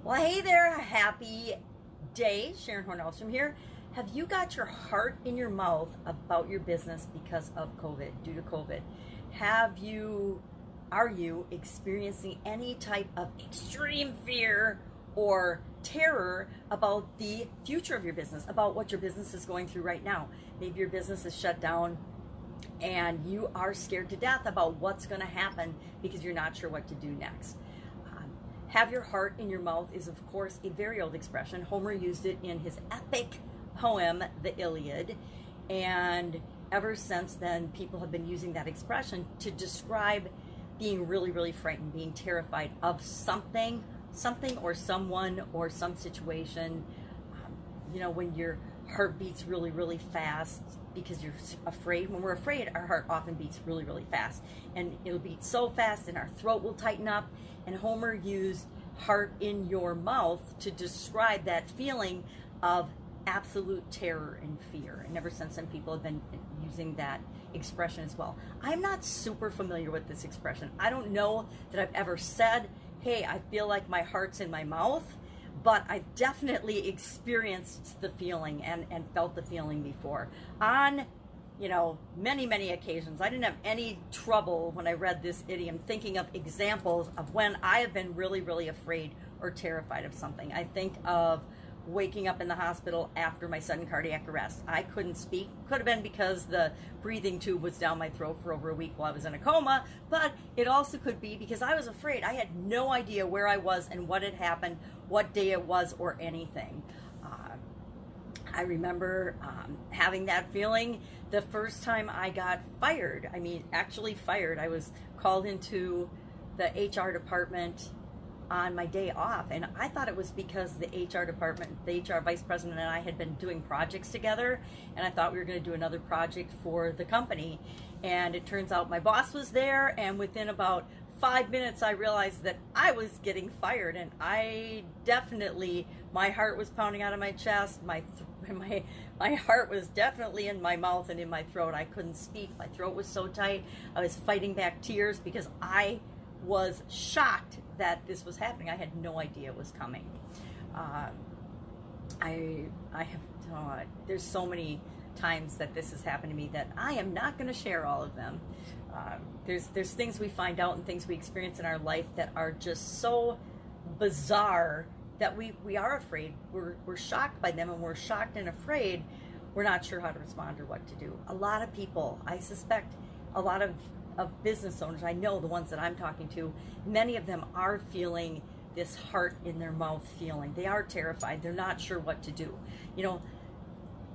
Well, hey there, happy day. Sharon Horne-Ellstrom here. Have you got your heart in your mouth about your business because of COVID, due to COVID? Are you experiencing any type of extreme fear or terror about the future of your business, about what your business is going through right now? Maybe your business is shut down and you are scared to death about what's going to happen because you're not sure what to do next. Have your heart in your mouth is, of course, a very old expression. Homer used it in his epic poem, The Iliad, and ever since then, people have been using that expression to describe being really, really frightened, being terrified of something or someone or some situation. When your heart beats really, really fast because you're afraid. When we're afraid, our heart often beats really, really fast. And it'll beat so fast and our throat will tighten up. And Homer used heart in your mouth to describe that feeling of absolute terror and fear. And ever since then, people have been using that expression as well. I'm not super familiar with this expression. I don't know that I've ever said, hey, I feel like my heart's in my mouth, but I've definitely experienced the feeling and felt the feeling before. On many, many occasions. I didn't have any trouble when I read this idiom thinking of examples of when I have been really, really afraid or terrified of something. I think of waking up in the hospital after my sudden cardiac arrest. I couldn't speak. Could have been because the breathing tube was down my throat for over a week while I was in a coma, but it also could be because I was afraid. I had no idea where I was and what had happened, what day it was, or anything. I remember having that feeling the first time I got fired. Actually fired. I was called into the HR department on my day off, and I thought it was because the HR department, the HR vice president and I had been doing projects together, and I thought we were going to do another project for the company. And it turns out my boss was there, and within about 5 minutes I realized that I was getting fired, and my heart was pounding out of my chest. My heart was definitely in my mouth and in my throat. I couldn't speak. My throat was so tight. I was fighting back tears because I was shocked that this was happening. I had no idea it was coming. There's so many times that this has happened to me that I am not going to share all of them. There's things we find out and things we experience in our life that are just so bizarre that we are afraid. We're shocked by them, and we're shocked and afraid. We're not sure how to respond or what to do. A lot of people, I suspect, a lot of business owners, I know the ones that I'm talking to, many of them are feeling this heart in their mouth feeling. They are terrified. They're not sure what to do.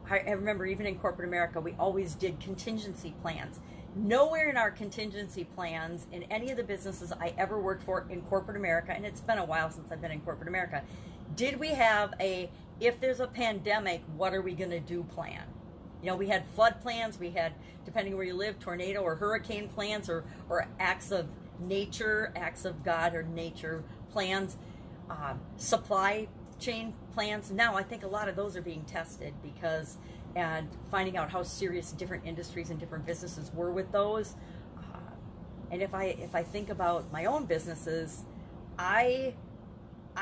I remember even in corporate America, we always did contingency plans. Nowhere in our contingency plans in any of the businesses I ever worked for in corporate America, and it's been a while since I've been in corporate America, did we have if there's a pandemic, what are we going to do plan? We had flood plans, we had, depending where you live, tornado or hurricane plans, or acts of nature, acts of God or nature plans, supply chain plans. Now I think a lot of those are being tested and finding out how serious different industries and different businesses were with those. And if I think about my own businesses, I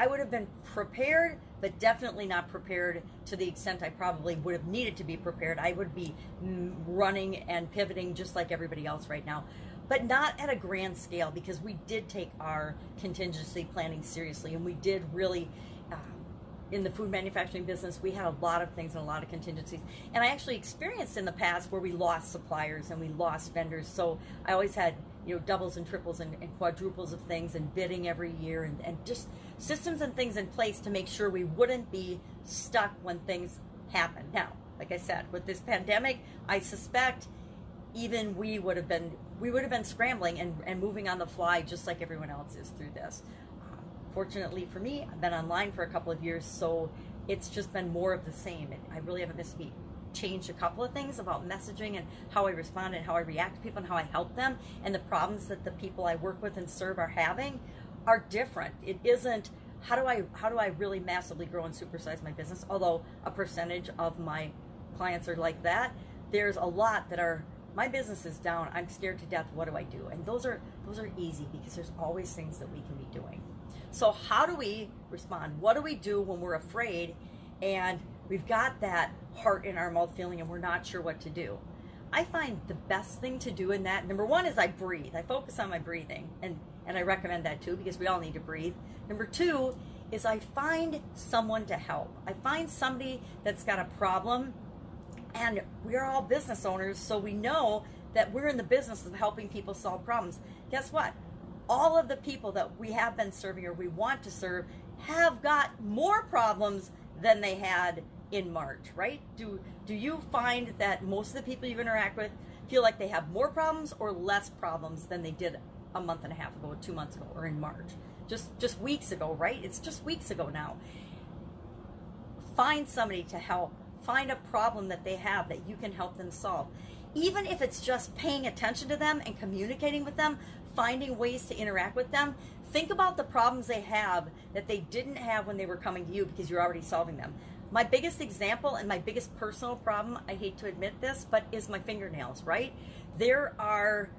would have been prepared, but definitely not prepared to the extent I probably would have needed to be prepared. I would be running and pivoting just like everybody else right now, but not at a grand scale, because we did take our contingency planning seriously, and we did really, in the food manufacturing business, we had a lot of things and a lot of contingencies. And I actually experienced in the past where we lost suppliers and we lost vendors. So I always had, doubles and triples and quadruples of things, and bidding every year, and just systems and things in place to make sure we wouldn't be stuck when things happen. Now, like I said, with this pandemic, I suspect even we would have been scrambling and moving on the fly just like everyone else is through this. Fortunately for me, I've been online for a couple of years, so it's just been more of the same. I really haven't missed a beat. Changed a couple of things about messaging and how I respond and how I react to people and how I help them, and the problems that the people I work with and serve are having are different. It isn't how do I really massively grow and supersize my business, although a percentage of my clients are like that. There's a lot that are, my business is down, I'm scared to death, what do I do? And those are easy, because there's always things that we can be doing. So how do we respond? What do we do when we're afraid and we've got that heart in our mouth feeling and we're not sure what to do? I find the best thing to do in that, number one, is I breathe. I focus on my breathing, and I recommend that too, because we all need to breathe. Number two is I find someone to help. I find somebody that's got a problem, and we're all business owners, so we know that we're in the business of helping people solve problems. Guess what? All of the people that we have been serving or we want to serve have got more problems than they had in March, right? Do you find that most of the people you interact with feel like they have more problems or less problems than they did a month and a half ago, 2 months ago, or in March? Just weeks ago, right? It's just weeks ago now. Find somebody to help. Find a problem that they have that you can help them solve. Even if it's just paying attention to them and communicating with them, finding ways to interact with them. Think about the problems they have that they didn't have when they were coming to you because you're already solving them. My biggest example and my biggest personal problem, I hate to admit this, but is my fingernails, right? There are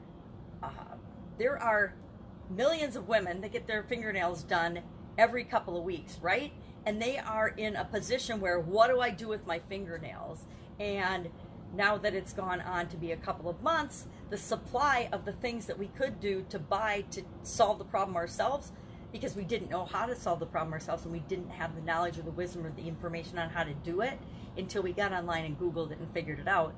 millions of women that get their fingernails done every couple of weeks, right? And they are in a position where, what do I do with my fingernails? And now that it's gone on to be a couple of months, the supply of the things that we could do to buy to solve the problem ourselves, because we didn't know how to solve the problem ourselves and we didn't have the knowledge or the wisdom or the information on how to do it until we got online and Googled it and figured it out,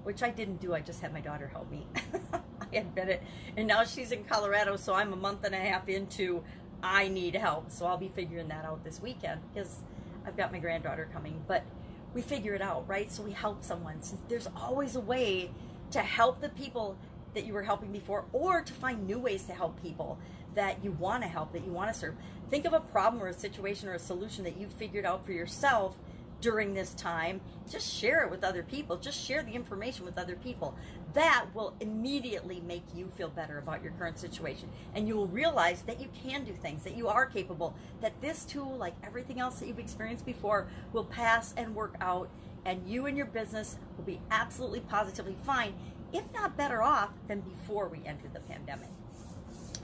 which I didn't do. I just had my daughter help me. I admit it. And now she's in Colorado, so I'm a month and a half into I need help. So I'll be figuring that out this weekend because I've got my granddaughter coming. But we figure it out, right? So we help someone. So there's always a way to help the people that you were helping before, or to find new ways to help people that you want to help, that you want to serve. Think of a problem or a situation or a solution that you figured out for yourself during this time. Just share it with other people. Just share the information with other people. That will immediately make you feel better about your current situation. And you will realize that you can do things, that you are capable, that this too, like everything else that you've experienced before, will pass and work out, and you and your business will be absolutely positively fine, if not better off than before we entered the pandemic.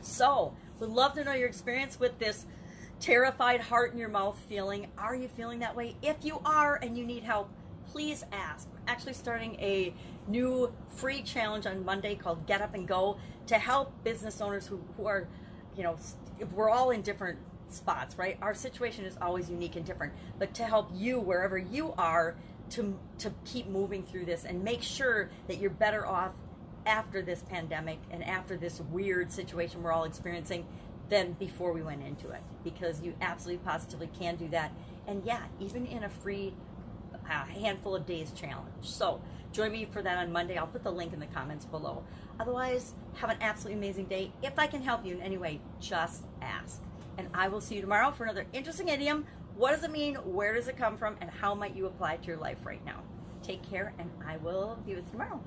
So, would love to know your experience with this terrified heart in your mouth feeling. Are you feeling that way? If you are and you need help, please ask. I'm actually starting a new free challenge on Monday called Get Up and Go to help business owners who are, we're all in different spots, right? Our situation is always unique and different, but to help you wherever you are to keep moving through this and make sure that you're better off after this pandemic and after this weird situation we're all experiencing than before we went into it, because you absolutely positively can do that. And yeah, even in a free handful of days challenge. So join me for that on Monday. I'll put the link in the comments below. Otherwise, have an absolutely amazing day. If I can help you in any way, just ask. And I will see you tomorrow for another interesting idiom. What does it mean? Where does it come from? And how might you apply it to your life right now? Take care, and I will be with you tomorrow.